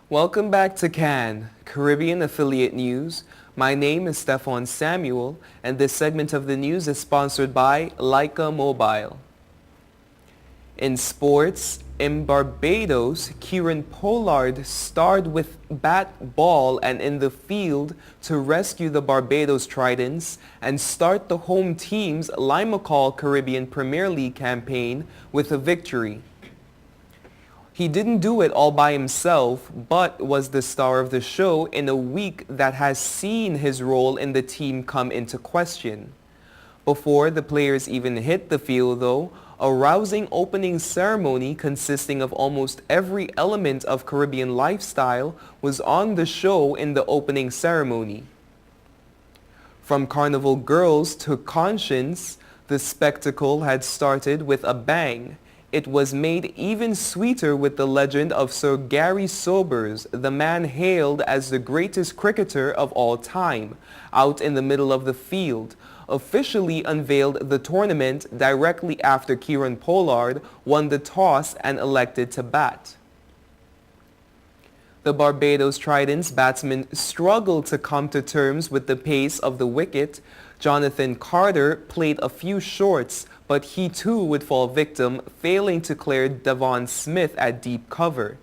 Welcome back to CAN, Caribbean Affiliate News. My name is Stefan Samuel, and this segment of the news is sponsored by Leica Mobile. In sports, in Barbados, Kieran Pollard starred with bat, ball, and in the field to rescue the Barbados Tridents and start the home team's Limacol Caribbean Premier League campaign with a victory. He didn't do it all by himself, but was the star of the show in a week that has seen his role in the team come into question. Before the players even hit the field, though, a rousing opening ceremony consisting of almost every element of Caribbean lifestyle was on the show in the opening ceremony. From Carnival Girls to Conscience, the spectacle had started with a bang. It was made even sweeter with the legend of Sir Gary Sobers, the man hailed as the greatest cricketer of all time, out in the middle of the field, officially unveiled the tournament directly after Kieran Pollard won the toss and elected to bat. The Barbados Tridents batsmen struggled to come to terms with the pace of the wicket. Jonathan Carter played a few shorts, but he too would fall victim, failing to clear Devon Smith at deep cover.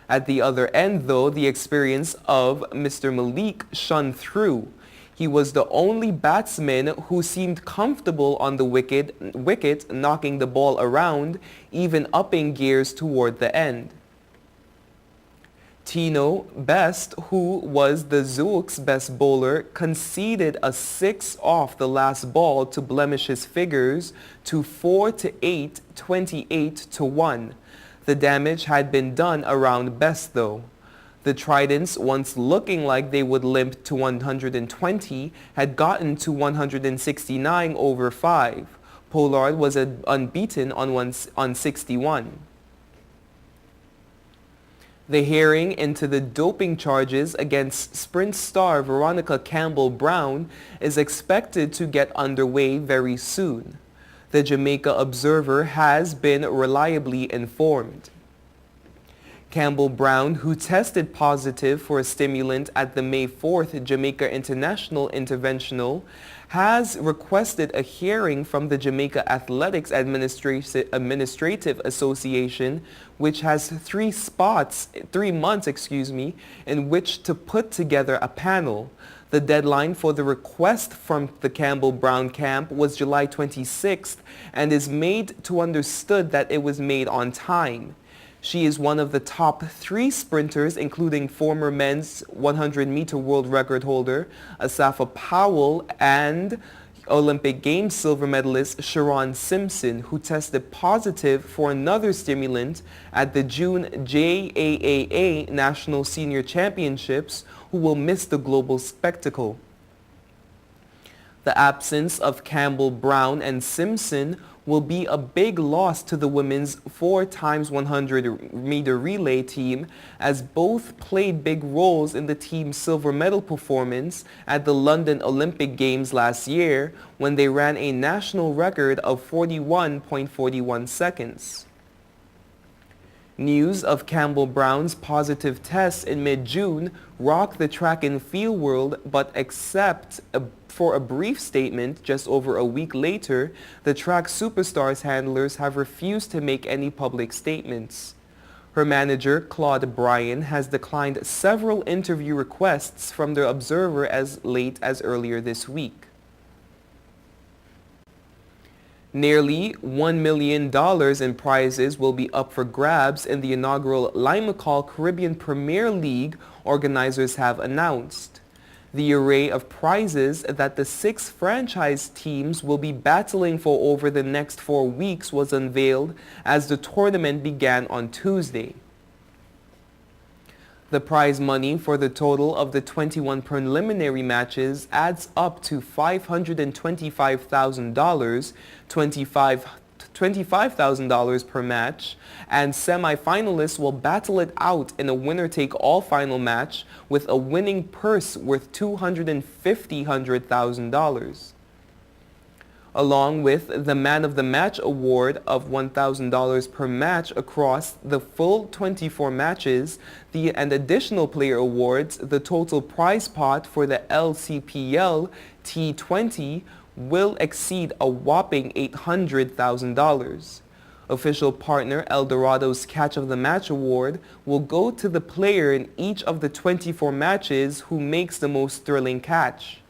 At the other end, though, the experience of Mr. Malik shone through. He was the only batsman who seemed comfortable on the wicket, knocking the ball around, even upping gears toward the end. Tino Best, who was the Zooks' best bowler, conceded a 6 off the last ball to blemish his figures to 4-8, 28-1. The damage had been done around Best, though. The Tridents, once looking like they would limp to 120, had gotten to 169 over 5. Pollard was unbeaten on 61. The hearing into the doping charges against Sprint star Veronica Campbell Brown is expected to get underway very soon. The Jamaica Observer has been reliably informed. Campbell Brown, who tested positive for a stimulant at the May 4th Jamaica International Interventional, has requested a hearing from the Jamaica Athletics Administrative Association, which has 3 months, in which to put together a panel. The deadline for the request from the Campbell Brown camp was July 26th and is made to understood that it was made on time. She is one of the top 3 sprinters, including former men's 100-meter world record holder Asafa Powell and Olympic Games silver medalist Sharon Simpson, who tested positive for another stimulant at the June JAAA National Senior Championships, who will miss the global spectacle. The absence of Campbell, Brown, and Simpson will be a big loss to the women's 4x100-meter relay team, as both played big roles in the team's silver medal performance at the London Olympic Games last year, when they ran a national record of 41.41 seconds. News of Campbell Brown's positive test in mid-June rocked the track and field world, but except for a brief statement just over a week later, the track superstar's handlers have refused to make any public statements. Her manager, Claude Bryan, has declined several interview requests from the Observer as late as earlier this week. Nearly $1 million in prizes will be up for grabs in the inaugural Limacol Caribbean Premier League, organizers have announced. The array of prizes that the 6 franchise teams will be battling for over the next 4 weeks was unveiled as the tournament began on Tuesday. The prize money for the total of the 21 preliminary matches adds up to $525,000, $25,000 per match, and semi-finalists will battle it out in a winner-take-all final match with a winning purse worth $250,000. along with the Man of the Match award of $1,000 per match across the full 24 matches, and additional player awards. The total prize pot for the LCPL T20 will exceed a whopping $800,000. Official partner Eldorado's Catch of the Match award will go to the player in each of the 24 matches who makes the most thrilling catch.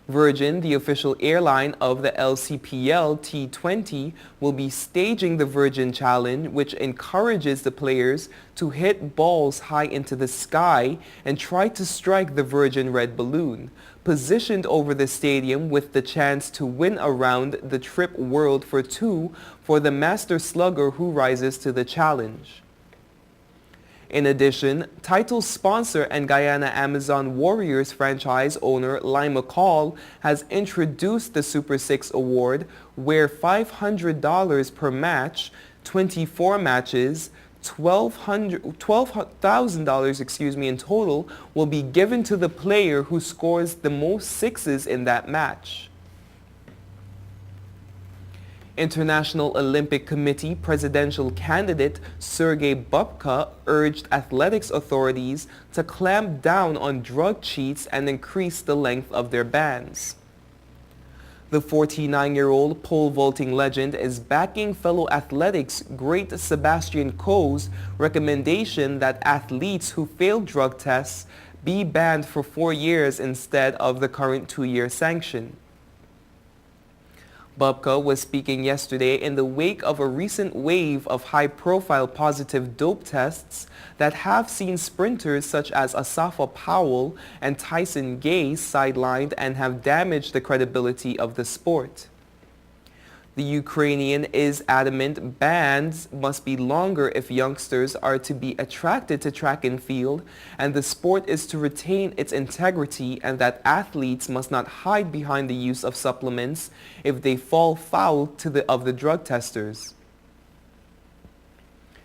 Virgin, the official airline of the LCPL T20, will be staging the Virgin Challenge, which encourages the players to hit balls high into the sky and try to strike the Virgin red balloon, positioned over the stadium with the chance to win around the trip World for two for the master slugger who rises to the challenge. In addition, title sponsor and Guyana Amazon Warriors franchise owner Lima Call has introduced the Super 6 award, where $500 per match, 24 matches, $12,000 in total will be given to the player who scores the most sixes in that match. International Olympic Committee presidential candidate Sergey Bubka urged athletics authorities to clamp down on drug cheats and increase the length of their bans. The 49-year-old pole vaulting legend is backing fellow athletics great Sebastian Coe's recommendation that athletes who fail drug tests be banned for 4 years instead of the current 2-year sanction. Bubka was speaking yesterday in the wake of a recent wave of high-profile positive dope tests that have seen sprinters such as Asafa Powell and Tyson Gay sidelined and have damaged the credibility of the sport. The Ukrainian is adamant bans must be longer if youngsters are to be attracted to track and field, and the sport is to retain its integrity, and that athletes must not hide behind the use of supplements if they fall foul of the drug testers.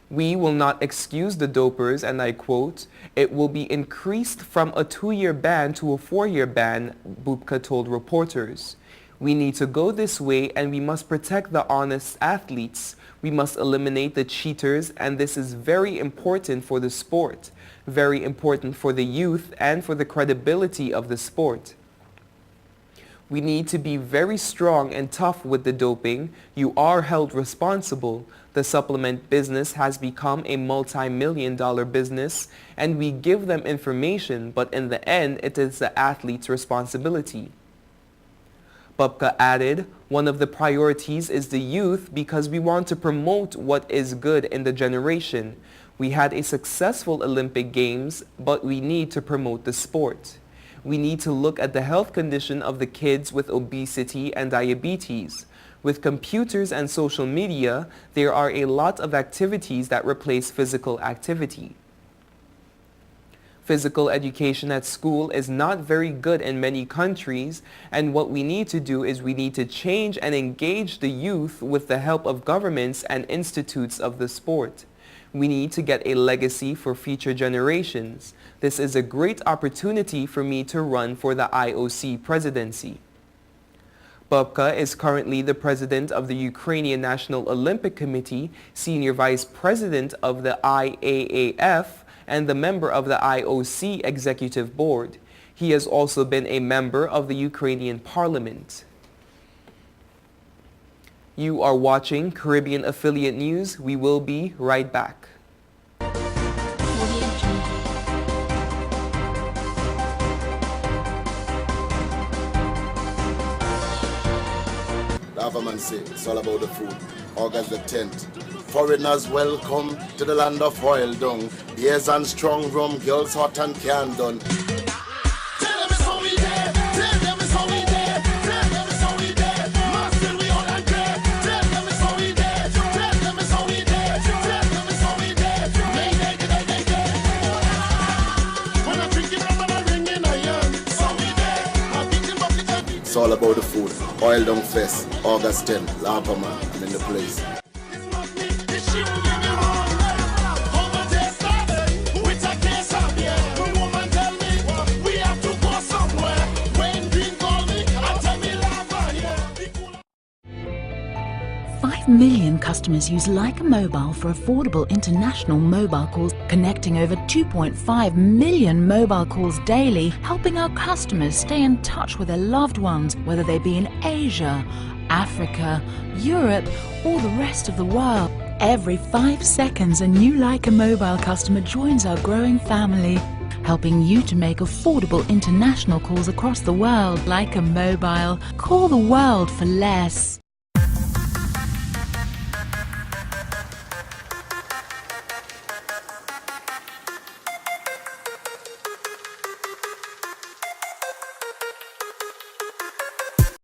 We will not excuse the dopers, and I quote, "It will be increased from a 2-year ban to a 4-year ban," Bubka told reporters. "We need to go this way, and we must protect the honest athletes. We must eliminate the cheaters, and this is very important for the sport, very important for the youth and for the credibility of the sport. We need to be very strong and tough with the doping. You are held responsible. The supplement business has become a multi-million-dollar business, and we give them information, but in the end, it is the athlete's responsibility." Bubka added, "One of the priorities is the youth because we want to promote what is good in the generation. We had a successful Olympic Games, but we need to promote the sport. We need to look at the health condition of the kids with obesity and diabetes. With computers and social media, there are a lot of activities that replace physical activity. Physical education at school is not very good in many countries, and what we need to do is we need to change and engage the youth with the help of governments and institutes of the sport. We need to get a legacy for future generations. This is a great opportunity for me to run for the IOC presidency." Bubka is currently the president of the Ukrainian National Olympic Committee, senior vice president of the IAAF, and the member of the IOC Executive Board. He has also been a member of the Ukrainian Parliament. You are watching Caribbean Affiliate News. We will be right back. The government say it's all about the food. August the 10th. Foreigners welcome to the land of oil dung. Beers and strong rum, girls hot and can done. It's all about the food. Oil Dung Fest, August 10th, Lampama, I'm in the place. 5 million customers use Leica Mobile for affordable international mobile calls, connecting over 2.5 million mobile calls daily, helping our customers stay in touch with their loved ones, whether they be in Asia, Africa, Europe, or the rest of the world. Every 5 seconds, a new Leica Mobile customer joins our growing family, helping you to make affordable international calls across the world. Leica Mobile. Call the world for less.